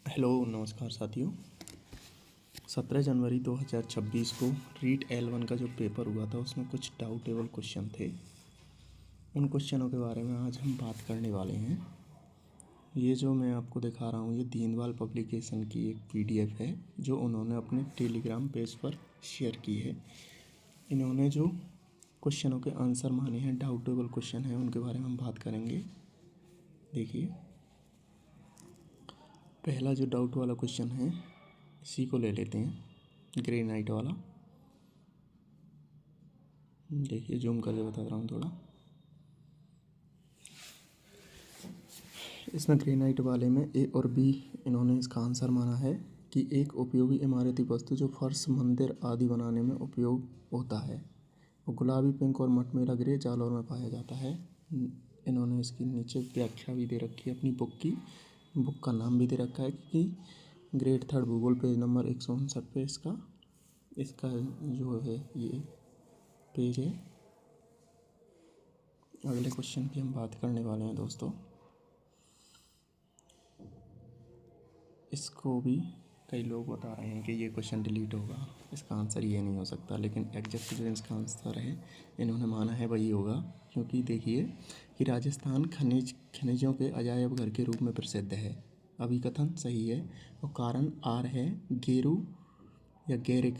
Hello नमस्कार साथियों। 17 जनवरी 2026 को रीट L1 का जो पेपर हुआ था उसमें कुछ डाउटेबल क्वेश्चन थे। उन क्वेश्चनों के बारे में आज हम बात करने वाले हैं। ये जो मैं आपको दिखा रहा हूँ ये दीनदयाल पब्लिकेशन की एक PDF है जो उन्होंने अपने टेलीग्राम पेज पर शेयर की है। इन्होंने जो क्वेश्चनों के आंसर माने हैं, डाउटेबल क्वेश्चन हैं, उनके बारे में हम बात करेंगे। देखिए, पहला जो डाउट वाला क्वेश्चन है इसी को ले लेते हैं, ग्रेनाइट वाला। देखिए, जूम करके बता रहा हूँ थोड़ा। इसमें ग्रेनाइट वाले में ए और बी इन्होंने इसका आंसर माना है कि एक उपयोगी इमारती वस्तु जो फर्श, मंदिर आदि बनाने में उपयोग होता है वो गुलाबी, पिंक और मटमैला ग्रे जालौर में पाया जाता है। इन्होंने इसकी नीचे व्याख्या भी दे रखी है अपनी बुक का नाम भी दे रखा है कि ग्रेड 3 भूगोल पेज नंबर 159 पे इसका जो है ये पेज है। अगले क्वेश्चन की हम बात करने वाले हैं दोस्तों। इसको भी कई लोग बता रहे हैं कि ये क्वेश्चन डिलीट होगा, इसका आंसर ये नहीं हो सकता, लेकिन एग्जैक्ट जो इसका आंसर है इन्होंने माना है वही होगा। क्योंकि देखिए कि राजस्थान खनिजों के अजायब घर के रूप में प्रसिद्ध है। अभिकथन सही है और कारण आर है। गेरू या गैरिक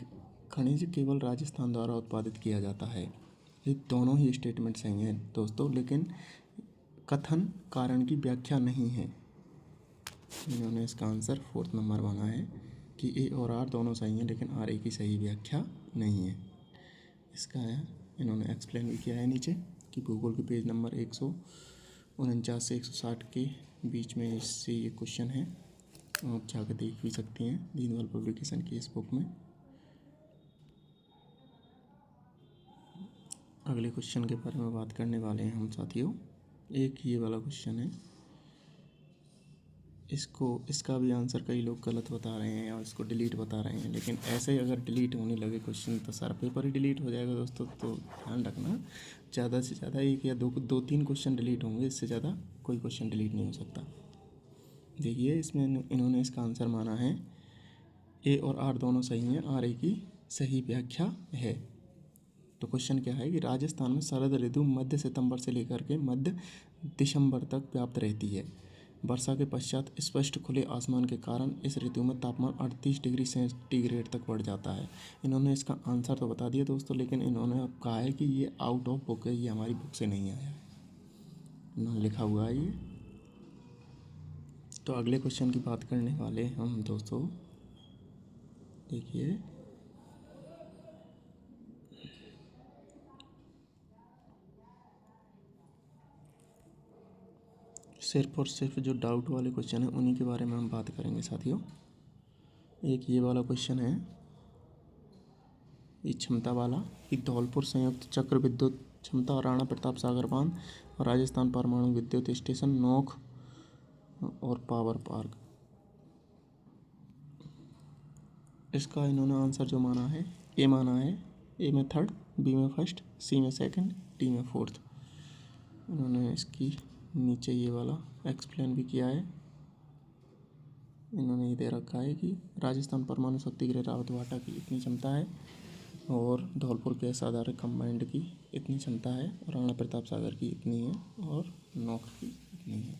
खनिज केवल राजस्थान द्वारा उत्पादित किया जाता है। ये दोनों ही स्टेटमेंट सही हैं दोस्तों, लेकिन कथन कारण की व्याख्या नहीं है। इन्होंने इसका आंसर 4th नंबर माना है कि ए और आर दोनों सही हैं, लेकिन आर ए की सही व्याख्या नहीं है। इसका इन्होंने एक्सप्लेन भी किया है नीचे कि भूगोल के पेज नंबर 149 से 160 के बीच में इससे ये क्वेश्चन है। आप जाकर देख भी सकती हैं दीनदयाल पब्लिकेशन की इस बुक में। अगले क्वेश्चन के बारे में बात करने वाले हैं हम साथियों। एक ये वाला क्वेश्चन है, इसका भी आंसर कई लोग गलत बता रहे हैं और इसको डिलीट बता रहे हैं, लेकिन ऐसे ही अगर डिलीट होने लगे क्वेश्चन तो सारा पेपर ही डिलीट हो जाएगा दोस्तों। तो ध्यान रखना, ज़्यादा से ज़्यादा एक या दो तीन क्वेश्चन डिलीट होंगे, इससे ज़्यादा कोई क्वेश्चन डिलीट नहीं हो सकता। देखिए, इसमें इन्होंने इसका आंसर माना है ए और आर दोनों सही हैं, आर ए की सही व्याख्या है। तो क्वेश्चन क्या है कि राजस्थान में शरद ऋतु मध्य सितंबर से लेकर के मध्य दिसंबर तक व्याप्त रहती है। वर्षा के पश्चात स्पष्ट खुले आसमान के कारण इस ऋतु में तापमान 38 डिग्री सेंटीग्रेड तक बढ़ जाता है। इन्होंने इसका आंसर तो बता दिया दोस्तों, लेकिन इन्होंने अब कहा है कि ये आउट ऑफ बुक है, ये हमारी बुक से नहीं आया है, इन्होंने लिखा हुआ है ये। तो अगले क्वेश्चन की बात करने वाले हम दोस्तों। देखिए, सिर्फ और सिर्फ जो डाउट वाले क्वेश्चन है उन्हीं के बारे में हम बात करेंगे साथियों। एक ये वाला क्वेश्चन है, ये क्षमता वाला कि धौलपुर संयुक्त चक्र विद्युत क्षमता, राणा प्रताप सागर बांध और राजस्थान परमाणु विद्युत स्टेशन, नोक और पावर पार्क, इसका इन्होंने आंसर जो माना है ए माना है। ए में 3rd, बी में 1st, सी में 2nd, डी में 4th। इन्होंने इसकी नीचे ये वाला एक्सप्लेन भी किया है। इन्होंने ये दे रखा है कि राजस्थान परमाणु शक्ति गृह रावतभाटा की इतनी क्षमता है और धौलपुर गैस आधारित कंबाइंड की इतनी क्षमता है, और राणा प्रताप सागर की इतनी है और नोक की इतनी है।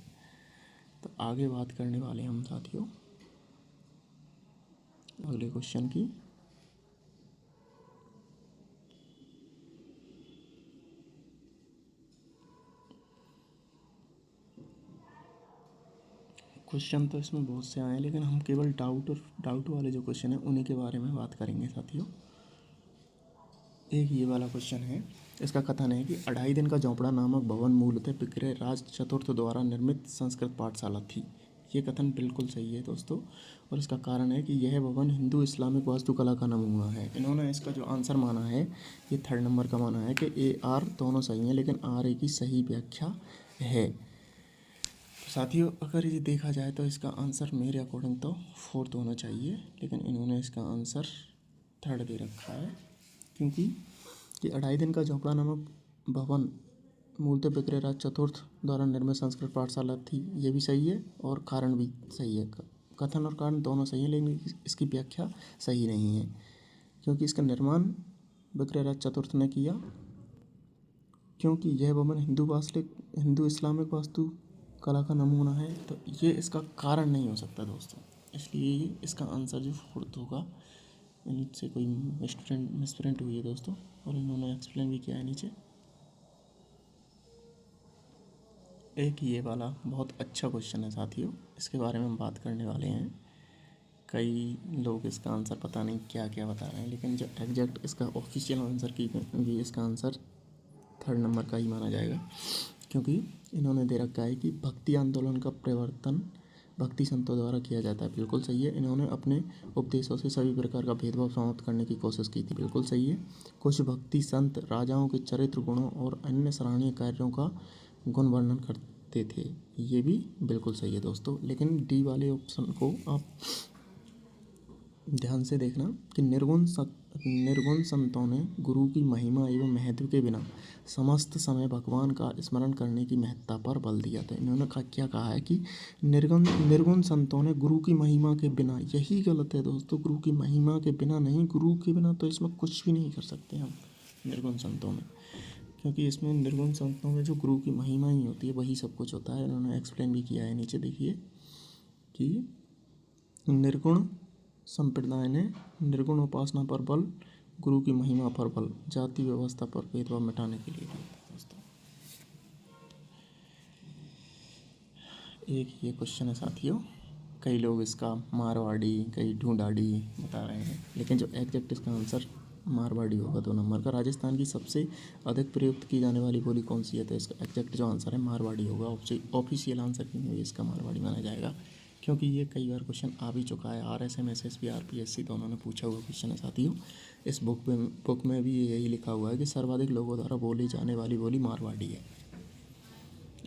तो आगे बात करने वाले हैं हम साथियों अगले क्वेश्चन की। क्वेश्चन तो इसमें बहुत से आए हैं, लेकिन हम केवल डाउट वाले जो क्वेश्चन हैं उन्हीं के बारे में बात करेंगे साथियों। एक ये वाला क्वेश्चन है, इसका कथन है कि 2.5 दिन का झोंपड़ा नामक भवन मूलतः विक्रय राज चतुर्थ द्वारा निर्मित संस्कृत पाठशाला थी। ये कथन बिल्कुल सही है दोस्तों, और इसका कारण है कि यह भवन हिंदू इस्लामिक वास्तुकला का नमूना है। इन्होंने इसका जो आंसर माना है ये 3rd नंबर का माना है कि ए आर दोनों सही हैं, लेकिन आर ए की सही व्याख्या है। तो साथियों, अगर ये देखा जाए तो इसका आंसर मेरे अकॉर्डिंग तो 4th होना चाहिए, लेकिन इन्होंने इसका आंसर 3rd दे रखा है। क्योंकि ये 2.5 दिन का झोंपड़ा नामक भवन मूलतः विक्रयराज चतुर्थ द्वारा निर्मित संस्कृत पाठशाला थी, ये भी सही है और कारण भी सही है कथन और कारण दोनों सही है, लेकिन इसकी व्याख्या सही नहीं है, क्योंकि इसका निर्माण विक्रयराज चतुर्थ ने किया, क्योंकि यह भवन हिंदू इस्लामिक वास्तु कला का नमूना है। तो ये इसका कारण नहीं हो सकता दोस्तों, इसलिए इसका आंसर जो फोर्थ होगा। इनसे कोई मिसप्रिंट हुई है दोस्तों, और इन्होंने एक्सप्लेन भी किया है नीचे। एक ये वाला बहुत अच्छा क्वेश्चन है साथियों, इसके बारे में हम बात करने वाले हैं। कई लोग इसका आंसर पता नहीं क्या क्या बता रहे हैं, लेकिन जो एग्जैक्ट इसका ऑफिशियल आंसर की भी इसका आंसर 3rd नंबर का ही माना जाएगा, क्योंकि इन्होंने दे रखा है कि भक्ति आंदोलन का प्रवर्तन भक्ति संतों द्वारा किया जाता है। बिल्कुल सही है। इन्होंने अपने उपदेशों से सभी प्रकार का भेदभाव समाप्त करने की कोशिश की थी। बिल्कुल सही है। कुछ भक्ति संत राजाओं के चरित्र गुणों और अन्य सराहनीय कार्यों का गुण वर्णन करते थे, ये भी बिल्कुल सही है दोस्तों। लेकिन डी वाले ऑप्शन को आप ध्यान से देखना कि निर्गुण संतों ने गुरु की महिमा एवं महत्व के बिना समस्त समय भगवान का स्मरण करने की महत्ता पर बल दिया था। इन्होंने क्या कहा है कि निर्गुण संतों ने गुरु की महिमा के बिना, यही गलत है दोस्तों। गुरु की महिमा के बिना नहीं, गुरु के बिना तो इसमें कुछ भी नहीं कर सकते हम निर्गुण संतों में, क्योंकि इसमें निर्गुण संतों में जो गुरु की महिमा ही होती है वही सब कुछ होता है। इन्होंने एक्सप्लेन भी किया है नीचे देखिए कि निर्गुण संप्रदाय ने निर्गुण उपासना पर बल, गुरु की महिमा पर बल, जाति व्यवस्था पर भेदभाव मिटाने के लिए दिया था दोस्तों। एक ये क्वेश्चन है साथियों, कई लोग इसका मारवाड़ी, कई ढूंढाड़ी बता रहे हैं, लेकिन जो एग्जैक्ट इसका आंसर मारवाड़ी होगा 2 नंबर का। राजस्थान की सबसे अधिक प्रयुक्त की जाने वाली बोली कौन सी है? तो इसका एग्जैक्ट जो आंसर है मारवाड़ी होगा। ऑफिशियल आंसर नहीं है, इसका मारवाड़ी माना जाएगा, क्योंकि ये कई बार क्वेश्चन आ भी चुका है। RSM SSB RPSC दोनों ने पूछा हुआ क्वेश्चन है साथियों। इस बुक में भी यही लिखा हुआ है कि सर्वाधिक लोगों द्वारा बोली जाने वाली बोली मारवाड़ी है।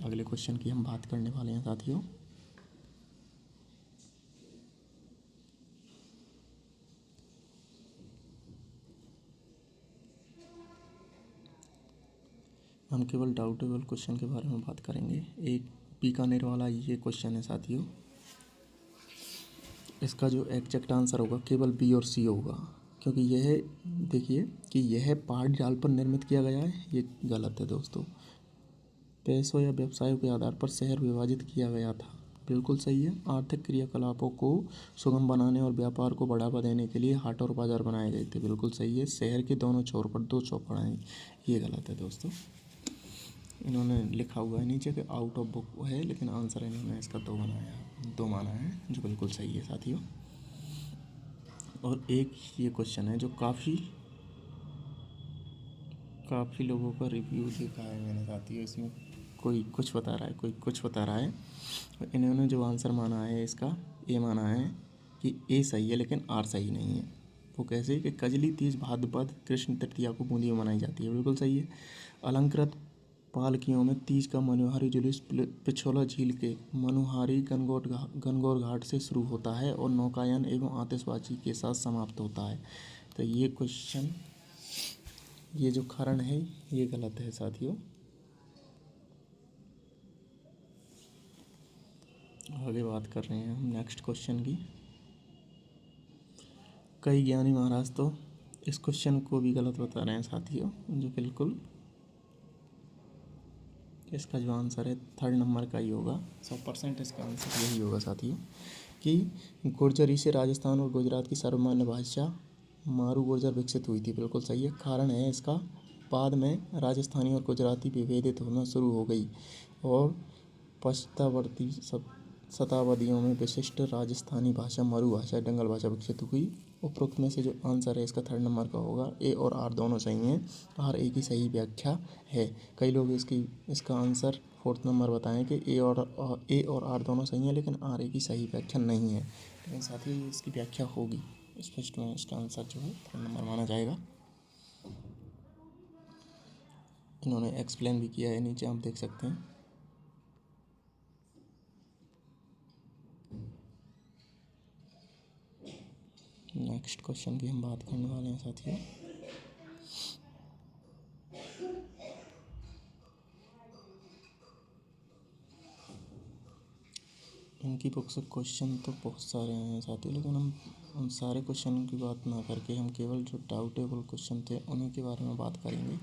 अगले क्वेश्चन की हम बात करने वाले हैं साथियों। हम केवल डाउटेबल क्वेश्चन के बारे में बात करेंगे। एक बीकानेर वाला ये क्वेश्चन है साथियों, इसका जो एग्जैक्ट आंसर होगा केवल B और C होगा, क्योंकि यह देखिए कि यह पहाड़ी ढाल पर निर्मित किया गया है, ये गलत है दोस्तों। पैसों या व्यवसायों के आधार पर शहर विभाजित किया गया था, बिल्कुल सही है। आर्थिक क्रियाकलापों को सुगम बनाने और व्यापार को बढ़ावा देने के लिए हाट और बाजार बनाए गए थे, बिल्कुल सही है। शहर के दोनों छोर पर 2 चौपाढ़ें, ये गलत है दोस्तों। इन्होंने लिखा हुआ है नीचे कि आउट ऑफ बुक है, लेकिन आंसर इन्होंने इसका 2 माना है, जो बिल्कुल सही है साथियों। और एक ये क्वेश्चन है जो काफ़ी लोगों का रिव्यू देखा है मैंने साथियों। इसमें कोई कुछ बता रहा है, कोई कुछ बता रहा है। इन्होंने जो आंसर माना है इसका ए माना है कि ए सही है, लेकिन आर सही नहीं है। वो कैसे कि कजली तीज भाद्रपद कृष्ण तृतीया को बूंदी में मनाई जाती है, बिल्कुल सही है। अलंकृत पालकियों में तीज का मनुहारी जुलूस पिछोला झील के मनुहारी गणगौर घाट से शुरू होता है और नौकायन एवं आतिशबाजी के साथ समाप्त होता है। तो ये क्वेश्चन, ये जो कारण है ये गलत है साथियों। आगे बात कर रहे हैं हम नेक्स्ट क्वेश्चन की। कई ज्ञानी महाराज तो इस क्वेश्चन को भी गलत बता रहे हैं साथियों, जो बिल्कुल इसका जो आंसर है 3rd नंबर का ही होगा। 100% इसका आंसर यही होगा साथियों कि गुर्जरी से राजस्थान और गुजरात की सर्वमान्य भाषा मारू गुर्जर विकसित हुई थी, बिल्कुल सही है। कारण है इसका, बाद में राजस्थानी और गुजराती विभेदित होना शुरू हो गई और पश्चावर्ती शताब्दियों में विशिष्ट राजस्थानी भाषा मरु भाषा डंगल भाषा विकसित हुई। उपरोक्त में से जो आंसर है इसका 3rd नंबर का होगा। ए और आर दोनों सही हैं, आर ए की सही व्याख्या है। कई लोग इसका आंसर 4th नंबर बताएं कि ए और आर दोनों सही हैं, लेकिन आर ए की सही व्याख्या नहीं है, लेकिन साथ ही इसकी व्याख्या होगी। स्पष्ट में इसका आंसर जो है 3rd नंबर माना जाएगा। इन्होंने एक्सप्लेन भी किया है, नीचे आप देख सकते हैं। नेक्स्ट क्वेश्चन की हम बात करने वाले हैं साथियों। इनकी बुक से क्वेश्चन तो बहुत सारे हैं साथियों, लेकिन हम उन सारे क्वेश्चन की बात ना करके हम केवल जो डाउटेबल क्वेश्चन थे उन्हीं के बारे में बात करेंगे।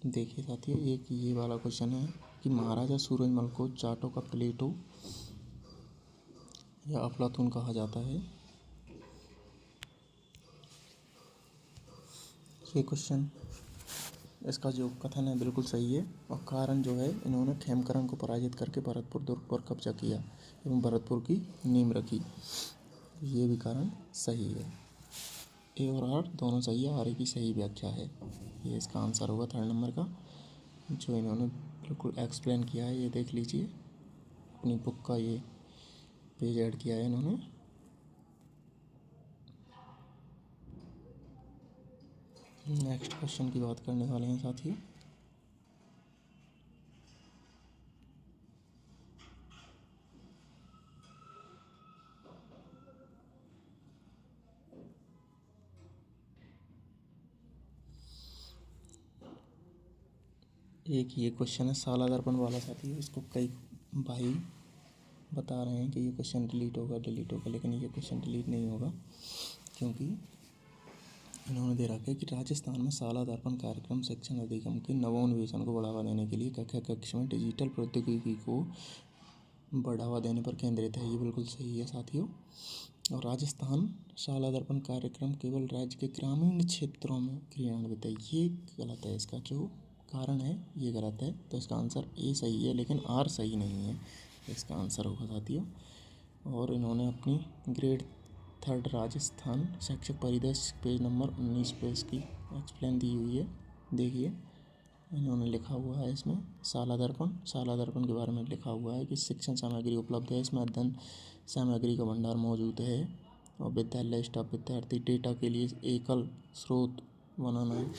देखिए साथियों, एक ये वाला क्वेश्चन है कि महाराजा सूरजमल को जाटों का प्लेटो या अफलातून कहा जाता है। ये क्वेश्चन, इसका जो कथन है बिल्कुल सही है, और कारण जो है, इन्होंने खेमकरण को पराजित करके भरतपुर दुर्ग पर कब्जा किया एवं भरतपुर की नींव रखी। ये भी कारण सही है। ए और आर दोनों सही है, आर की सही व्याख्या है। ये इसका आंसर होगा 3rd नंबर का, जो इन्होंने बिल्कुल एक्सप्लेन किया है। ये देख लीजिए, अपनी बुक का ये पेज ऐड किया है इन्होंने। नेक्स्ट क्वेश्चन की बात करने वाले हैं साथियों। एक ये क्वेश्चन है साला दर्पण वाला साथियों, इसको कई भाई बता रहे हैं कि ये क्वेश्चन डिलीट होगा, लेकिन ये क्वेश्चन डिलीट नहीं होगा, क्योंकि इन्होंने दे रखा है कि राजस्थान में साला दर्पण कार्यक्रम शिक्षण अधिगम के नवोन्वेषण को बढ़ावा देने के लिए कक्षा कक्ष में डिजिटल प्रौद्योगिकी को बढ़ावा देने पर केंद्रित है। ये बिल्कुल सही है साथियों। और राजस्थान साला दर्पण कार्यक्रम केवल राज्य के ग्रामीण क्षेत्रों में क्रियान्वित है, ये गलत है। इसका जो कारण है ये गलत है, तो इसका आंसर ए सही है, लेकिन आर सही नहीं है। इसका आंसर होगा साथियों। और इन्होंने अपनी ग्रेड 3rd राजस्थान शैक्षिक परिदृश्य पेज नंबर 19 पे इसकी एक्सप्लेन दी हुई है। देखिए, इन्होंने लिखा हुआ है इसमें साला दर्पण के बारे में लिखा हुआ है कि शिक्षण सामग्री उपलब्ध है, इसमें अध्ययन सामग्री का भंडार मौजूद है, और विद्यालय स्टाफ विद्यार्थी डेटा के लिए एकल स्रोत बनाना है,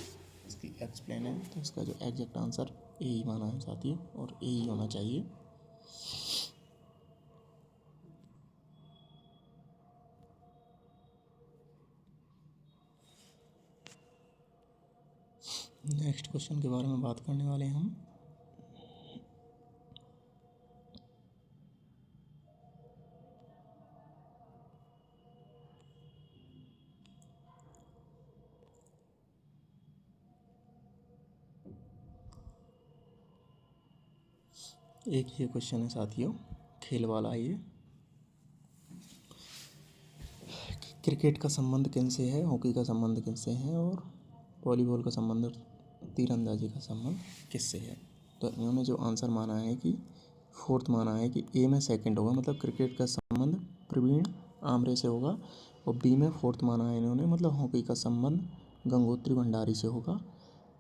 इसकी एक्सप्लेन है। तो इसका जो एग्जैक्ट आंसर ए ही माना है साथियों, और ए ही होना चाहिए। नेक्स्ट क्वेश्चन के बारे में बात करने वाले हैं हम। एक ये क्वेश्चन है साथियों, खेल वाला। ये क्रिकेट का संबंध किनसे है, हॉकी का संबंध किनसे है, और वॉलीबॉल का संबंध, तीरंदाजी का संबंध किससे है। तो इन्होंने जो आंसर माना है कि 4th माना है कि ए में 2nd होगा, मतलब क्रिकेट का संबंध प्रवीण आमरे से होगा, और बी में 4th माना है इन्होंने, मतलब हॉकी का संबंध गंगोत्री भंडारी से होगा,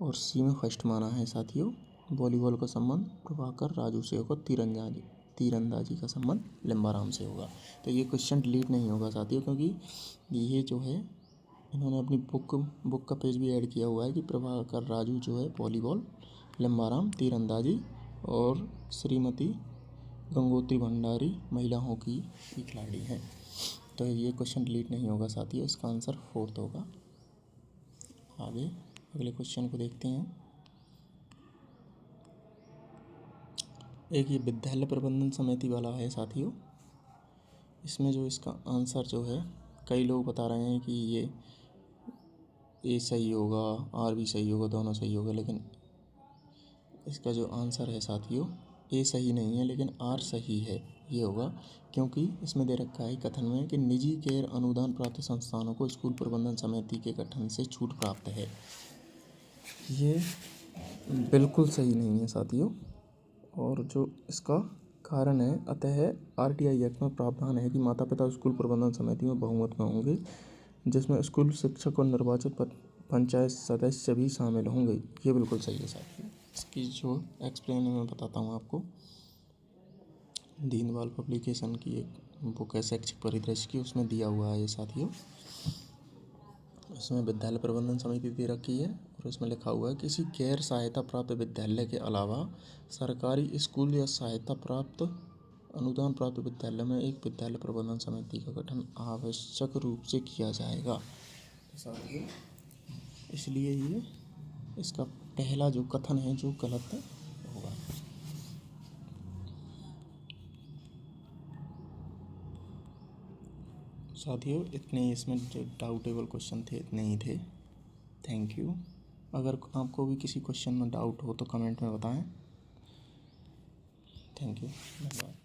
और सी में 1st माना है साथियों, वॉलीबॉल का संबंध प्रभाकर राजू से होगा, तीरंदाजी का संबंध लिम्बाराम से होगा। तो ये क्वेश्चन डिलीट नहीं होगा साथियों, क्योंकि ये जो है, इन्होंने अपनी बुक का पेज भी ऐड किया हुआ है कि प्रभाकर राजू जो है वॉलीबॉल, लिम्बाराम तीरंदाजी, और श्रीमती गंगोत्री भंडारी महिला हॉकी की खिलाड़ी हैं। तो ये क्वेश्चन डिलीट नहीं होगा साथियों, इसका आंसर 4th होगा। आगे अगले क्वेश्चन को देखते हैं। एक ये विद्यालय प्रबंधन समिति वाला है साथियों। इसमें जो इसका आंसर जो है, कई लोग बता रहे हैं कि ये ए सही होगा, आर भी सही होगा, दोनों सही होगा, लेकिन इसका जो आंसर है साथियों, ए सही नहीं है, लेकिन आर सही है। ये होगा क्योंकि इसमें दे रखा है कथन में कि निजी गैर अनुदान प्राप्त संस्थानों को स्कूल प्रबंधन समिति के गठन से छूट प्राप्त है। ये बिल्कुल सही नहीं है साथियों। और जो इसका कारण है, अतः RTI एक्ट में प्रावधान है कि माता पिता स्कूल प्रबंधन समिति में बहुमत में होंगे, जिसमें स्कूल शिक्षक और निर्वाचित पंचायत सदस्य भी शामिल होंगे। ये बिल्कुल सही है साथियों। इसकी जो एक्सप्लेन मैं बताता हूँ आपको। दीनदयाल पब्लिकेशन की एक बुक है शैक्षिक परिदृश्य की, उसमें दिया हुआ है ये साथियों। इसमें विद्यालय प्रबंधन समिति दे रखी है, और इसमें लिखा हुआ है किसी गैर सहायता प्राप्त विद्यालय के अलावा सरकारी स्कूल या सहायता प्राप्त अनुदान प्राप्त विद्यालय में एक विद्यालय प्रबंधन समिति का गठन आवश्यक रूप से किया जाएगा। तो साथियों, इसलिए ये इसका पहला जो कथन है जो गलत होगा। साथियों इतने ही इसमें जो डाउटेबल क्वेश्चन थे इतने ही थे। Thank you. अगर आपको भी किसी क्वेश्चन में डाउट हो तो कमेंट में बताएं। थैंक यू, धन्यवाद।